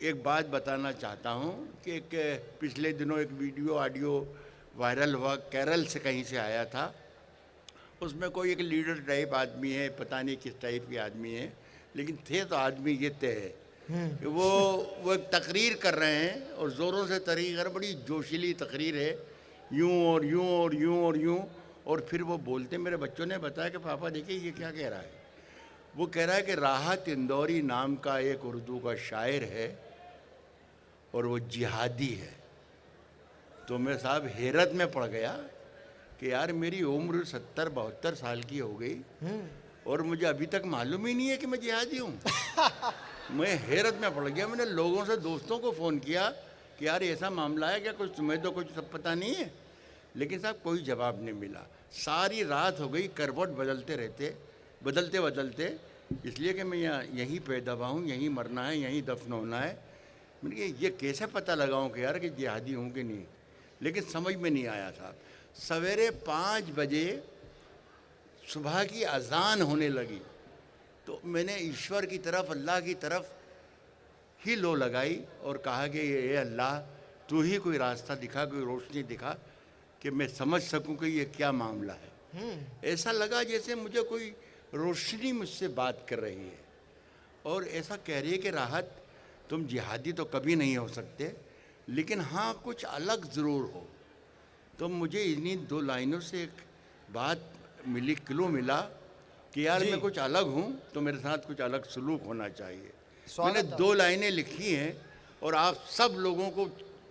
एक बात बताना चाहता हूँ कि एक पिछले दिनों एक वीडियो ऑडियो वायरल हुआ, केरल से कहीं से आया था। उसमें कोई एक लीडर टाइप आदमी है, पता नहीं किस टाइप के आदमी है, लेकिन थे तो आदमी ये तय है कि वो एक तकरीर कर रहे हैं और ज़ोरों से तकरीर कर, बड़ी जोशीली तकरीर है, यूं और यूं और यूं और यूं। और फिर वो बोलते, मेरे बच्चों ने बताया कि पापा देखिए ये क्या कह रहा है। वो कह रहा है कि राहत इंदौरी नाम का एक उर्दू का शायर है और वो जिहादी है। तो मैं साहब हैरत में पड़ गया कि यार मेरी उम्र 70-72 साल की हो गई और मुझे अभी तक मालूम ही नहीं है कि मैं जिहादी हूँ। मैं हैरत में पड़ गया। मैंने लोगों से, दोस्तों को फ़ोन किया कि यार ऐसा मामला है क्या, कुछ तुम्हें तो कुछ सब पता नहीं है। लेकिन साहब कोई जवाब नहीं मिला। सारी रात हो गई, करवट बदलते बदलते, इसलिए कि मैं यहीं पैदा हुआ हूँ, यहीं मरना है, यहीं दफन होना है। मैंने कहा ये कैसे पता लगाऊं कि यार कि जिहादी हूँ कि नहीं। लेकिन समझ में नहीं आया साहब। सवेरे 5 बजे सुबह की अजान होने लगी तो मैंने ईश्वर की तरफ, अल्लाह की तरफ ही लो लगाई और कहा कि ये अल्लाह तू ही कोई रास्ता दिखा, कोई रोशनी दिखा कि मैं समझ सकूं कि ये क्या मामला है। ऐसा लगा जैसे मुझे कोई रोशनी मुझसे बात कर रही है और ऐसा कह रही है कि राहत तुम जिहादी तो कभी नहीं हो सकते, लेकिन हाँ कुछ अलग ज़रूर हो। तो मुझे इन्हीं 2 लाइनों से एक बात मिली, क्लू मिला कि यार मैं कुछ अलग हूँ तो मेरे साथ कुछ अलग सलूक होना चाहिए। मैंने 2 लाइनें लिखी हैं और आप सब लोगों को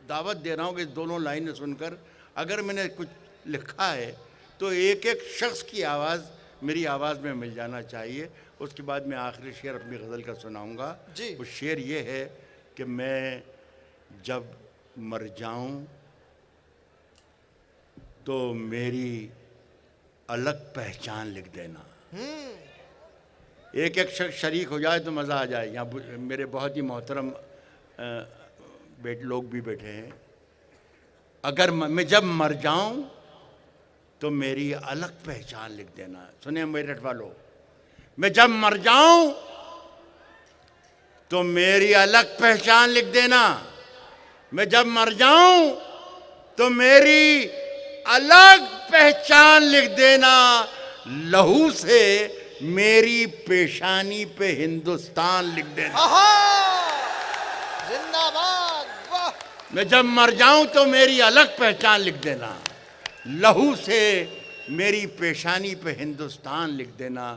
दावत दे रहा हूँ कि दोनों लाइनें सुनकर, अगर मैंने कुछ लिखा है तो एक एक शख्स की आवाज़ मेरी आवाज़ में मिल जाना चाहिए। उसके बाद मैं आखिरी शेर अपनी गज़ल का सुनाऊंगा। वो शेर ये है कि मैं जब मर जाऊं तो मेरी अलग पहचान लिख देना। एक एक शख्स शरीक हो जाए तो मज़ा आ जाए। यहाँ मेरे बहुत ही मोहतरम लोग भी बैठे हैं। अगर मैं जब मर जाऊं तो मेरी अलग पहचान लिख देना। सुने मेरठ वालों, मैं जब मर जाऊं तो मेरी अलग पहचान लिख देना। मैं जब मर जाऊं तो मेरी अलग पहचान लिख देना। लहू से मेरी पेशानी पे हिंदुस्तान लिख देना। जिंदाबाद, वाह। मैं जब मर जाऊं तो मेरी अलग पहचान लिख देना। लहू से मेरी पेशानी पे हिंदुस्तान लिख देना।